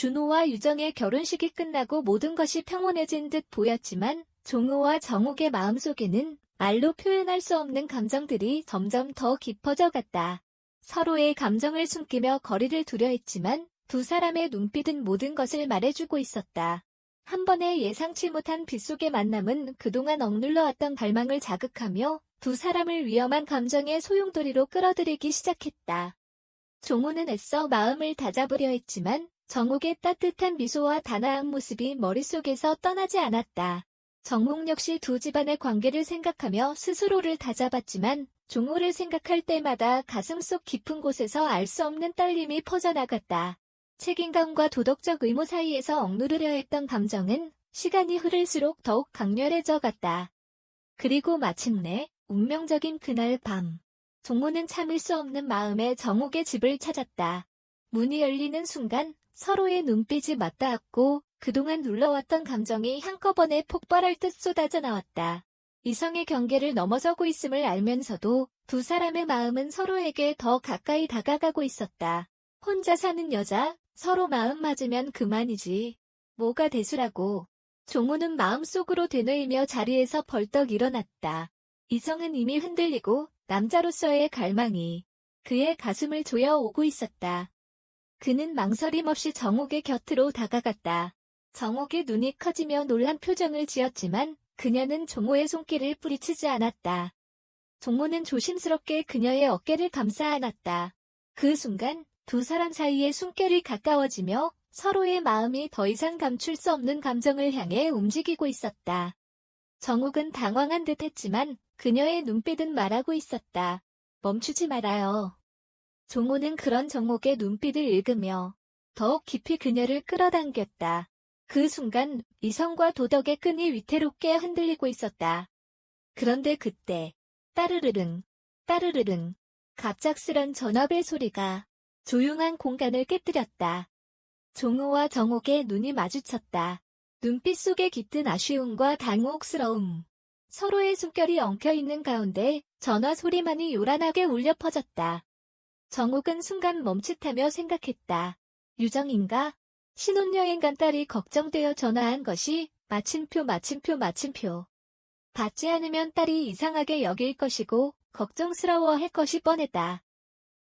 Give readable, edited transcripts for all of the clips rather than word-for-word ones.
준호와 유정의 결혼식이 끝나고 모든 것이 평온해진 듯 보였지만 종호와 정옥의 마음속에는 말로 표현할 수 없는 감정들이 점점 더 깊어져 갔다. 서로의 감정을 숨기며 거리를 두려 했지만 두 사람의 눈빛은 모든 것을 말해주고 있었다. 한 번의 예상치 못한 빗속의 만남은 그동안 억눌러왔던 갈망을 자극하며 두 사람을 위험한 감정의 소용돌이로 끌어들이기 시작했다. 종호는 애써 마음을 다잡으려 했지만 정옥의 따뜻한 미소와 단아한 모습이 머릿속에서 떠나지 않았다. 정옥 역시 두 집안의 관계를 생각하며 스스로를 다잡았지만 종호를 생각할 때마다 가슴속 깊은 곳에서 알 수 없는 떨림이 퍼져나갔다. 책임감과 도덕적 의무 사이에서 억누르려 했던 감정은 시간이 흐를수록 더욱 강렬해져 갔다. 그리고 마침내 운명적인 그날 밤, 종호는 참을 수 없는 마음에 정옥의 집을 찾았다. 문이 열리는 순간 서로의 눈빛이 맞닿았고 그동안 눌러왔던 감정이 한꺼번에 폭발할 듯 쏟아져 나왔다. 이성의 경계를 넘어서고 있음을 알면서도 두 사람의 마음은 서로에게 더 가까이 다가가고 있었다. 혼자 사는 여자, 서로 마음 맞으면 그만이지. 뭐가 대수라고. 종호는 마음속으로 되뇌이며 자리에서 벌떡 일어났다. 이성은 이미 흔들리고 남자로서의 갈망이 그의 가슴을 조여오고 있었다. 그는 망설임 없이 정옥의 곁으로 다가갔다. 정옥의 눈이 커지며 놀란 표정을 지었지만 그녀는 종호의 손길을 뿌리치지 않았다. 종호는 조심스럽게 그녀의 어깨를 감싸 안았다. 그 순간 두 사람 사이의 숨결이 가까워지며 서로의 마음이 더 이상 감출 수 없는 감정을 향해 움직이고 있었다. 정옥은 당황한 듯 했지만 그녀의 눈빛은 말하고 있었다. 멈추지 말아요. 종호는 그런 정옥의 눈빛을 읽으며 더욱 깊이 그녀를 끌어당겼다. 그 순간 이성과 도덕의 끈이 위태롭게 흔들리고 있었다. 그런데 그때 따르르릉, 따르르릉 갑작스런 전화벨 소리가 조용한 공간을 깨뜨렸다. 종호와 정옥의 눈이 마주쳤다. 눈빛 속에 깃든 아쉬움과 당혹스러움. 서로의 숨결이 엉켜있는 가운데 전화 소리만이 요란하게 울려 퍼졌다. 정옥은 순간 멈칫하며 생각했다. 유정인가? 신혼여행 간 딸이 걱정되어 전화한 것이 마침표. 받지 않으면 딸이 이상하게 여길 것이고 걱정스러워할 것이 뻔했다.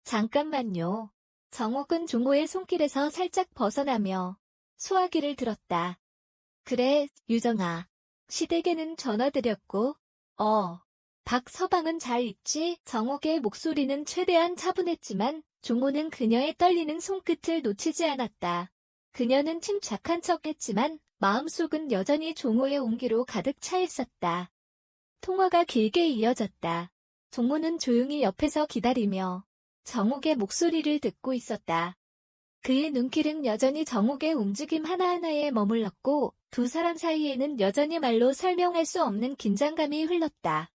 잠깐만요. 정옥은 종호의 손길에서 살짝 벗어나며 소화기를 들었다. 그래, 유정아. 시댁에는 전화드렸고, 박서방은 잘 있지? 정옥의 목소리는 최대한 차분했지만 종호는 그녀의 떨리는 손끝을 놓치지 않았다. 그녀는 침착한 척했지만 마음속은 여전히 종호의 온기로 가득 차 있었다. 통화가 길게 이어졌다. 종호는 조용히 옆에서 기다리며 정옥의 목소리를 듣고 있었다. 그의 눈길은 여전히 정옥의 움직임 하나하나에 머물렀고 두 사람 사이에는 여전히 말로 설명할 수 없는 긴장감이 흘렀다.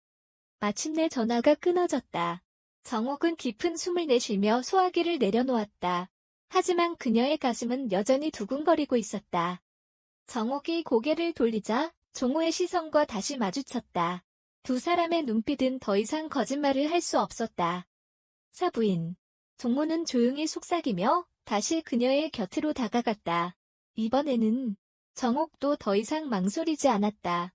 마침내 전화가 끊어졌다. 정옥은 깊은 숨을 내쉬며 소화기를 내려놓았다. 하지만 그녀의 가슴은 여전히 두근거리고 있었다. 정옥이 고개를 돌리자 종호의 시선과 다시 마주쳤다. 두 사람의 눈빛은 더 이상 거짓말을 할 수 없었다. 사부인. 종호는 조용히 속삭이며 다시 그녀의 곁으로 다가갔다. 이번에는 정옥도 더 이상 망설이지 않았다.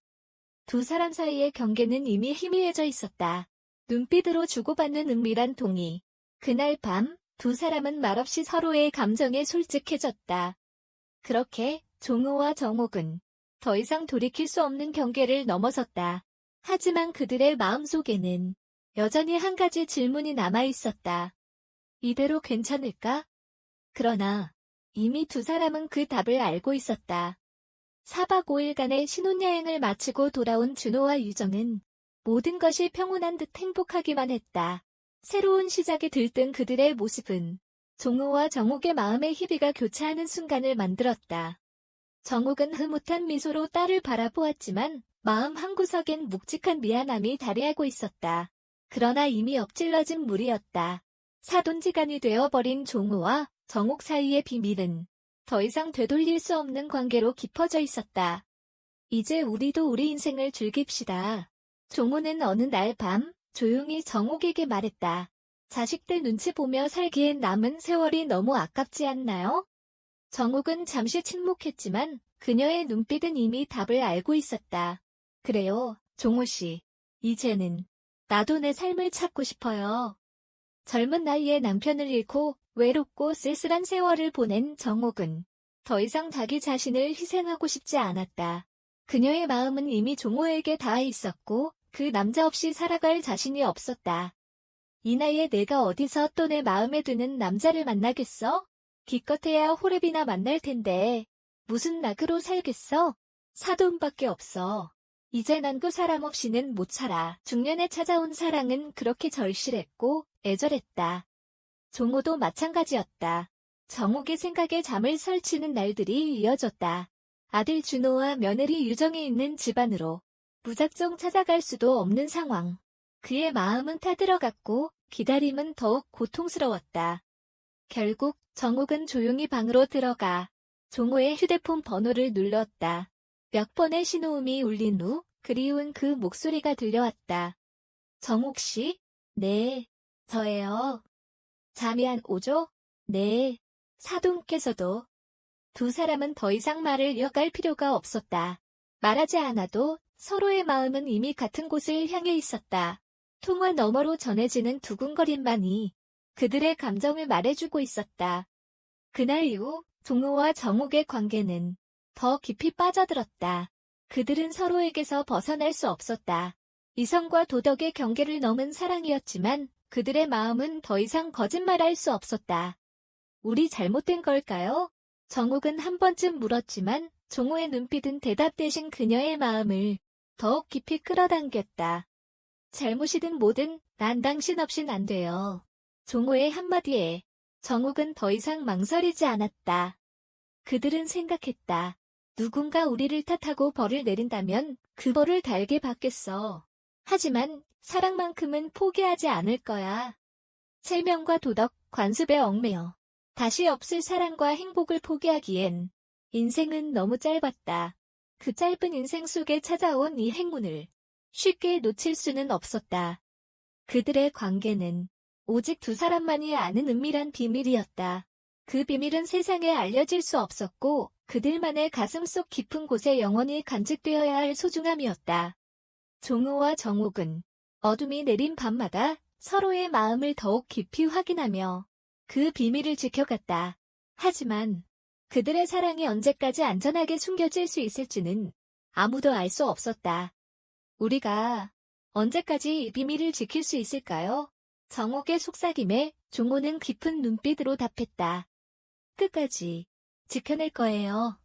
두 사람 사이의 경계는 이미 희미해져 있었다. 눈빛으로 주고받는 은밀한 동의. 그날 밤 두 사람은 말없이 서로의 감정에 솔직해졌다. 그렇게 종호와 정옥은 더 이상 돌이킬 수 없는 경계를 넘어섰다. 하지만 그들의 마음속에는 여전히 한 가지 질문이 남아있었다. 이대로 괜찮을까? 그러나 이미 두 사람은 그 답을 알고 있었다. 4박 5일간의 신혼여행을 마치고 돌아온 준호와 유정은 모든 것이 평온한 듯 행복하기만 했다. 새로운 시작이 들뜬 그들의 모습은 종호와 정옥의 마음의 희비가 교차하는 순간을 만들었다. 정옥은 흐뭇한 미소로 딸을 바라보았지만 마음 한구석엔 묵직한 미안함이 다리하고 있었다. 그러나 이미 엎질러진 물이었다. 사돈지간이 되어버린 종호와 정옥 사이의 비밀은 더 이상 되돌릴 수 없는 관계로 깊어져 있었다. 이제 우리도 우리 인생을 즐깁시다. 종호는 어느 날 밤 조용히 정옥에게 말했다. 자식들 눈치 보며 살기엔 남은 세월이 너무 아깝지 않나요? 정욱은 잠시 침묵했지만 그녀의 눈빛은 이미 답을 알고 있었다. 그래요, 종호 씨. 이제는 나도 내 삶을 찾고 싶어요. 젊은 나이에 남편을 잃고 외롭고 쓸쓸한 세월을 보낸 정옥은 더 이상 자기 자신을 희생하고 싶지 않았다. 그녀의 마음은 이미 종호에게 닿아 있었고 그 남자 없이 살아갈 자신이 없었다. 이 나이에 내가 어디서 또 내 마음에 드는 남자를 만나겠어? 기껏해야 호랩이나 만날 텐데 무슨 낙으로 살겠어? 사돈밖에 없어. 이제 난 그 사람 없이는 못 살아. 중년에 찾아온 사랑은 그렇게 절실했고 애절했다. 종호도 마찬가지였다. 정옥의 생각에 잠을 설치는 날들이 이어졌다. 아들 준호와 며느리 유정이 있는 집안으로 무작정 찾아갈 수도 없는 상황. 그의 마음은 타들어갔고 기다림은 더욱 고통스러웠다. 결국 정옥은 조용히 방으로 들어가 종호의 휴대폰 번호를 눌렀다. 몇 번의 신호음이 울린 후 그리운 그 목소리가 들려왔다. 정옥 씨? 네, 저예요. 잠이 안 오죠? 네. 사돈께서도. 두 사람은 더 이상 말을 이어갈 필요가 없었다. 말하지 않아도 서로의 마음은 이미 같은 곳을 향해 있었다. 통화 너머로 전해지는 두근거림만이 그들의 감정을 말해주고 있었다. 그날 이후 종호와 정옥의 관계는 더 깊이 빠져들었다. 그들은 서로에게서 벗어날 수 없었다. 이성과 도덕의 경계를 넘은 사랑이었지만 그들의 마음은 더 이상 거짓말할 수 없었다. 우리 잘못된 걸까요? 정옥은 한 번쯤 물었지만 종호의 눈빛은 대답 대신 그녀의 마음을 더욱 깊이 끌어당겼다. 잘못이든 뭐든 난 당신 없인 안 돼요. 종호의 한마디에 정옥은 더 이상 망설이지 않았다. 그들은 생각했다. 누군가 우리를 탓하고 벌을 내린다면 그 벌을 달게 받겠어. 하지만 사랑만큼은 포기하지 않을 거야. 체면과 도덕, 관습에 얽매여 다시 없을 사랑과 행복을 포기하기엔 인생은 너무 짧았다. 그 짧은 인생 속에 찾아온 이 행운을 쉽게 놓칠 수는 없었다. 그들의 관계는 오직 두 사람만이 아는 은밀한 비밀이었다. 그 비밀은 세상에 알려질 수 없었고 그들만의 가슴속 깊은 곳에 영원히 간직되어야 할 소중함이었다. 종호와 정옥은 어둠이 내린 밤마다 서로의 마음을 더욱 깊이 확인하며 그 비밀을 지켜갔다. 하지만 그들의 사랑이 언제까지 안전하게 숨겨질 수 있을지는 아무도 알 수 없었다. 우리가 언제까지 이 비밀을 지킬 수 있을까요? 정옥의 속삭임에 종호는 깊은 눈빛으로 답했다. 끝까지 지켜낼 거예요.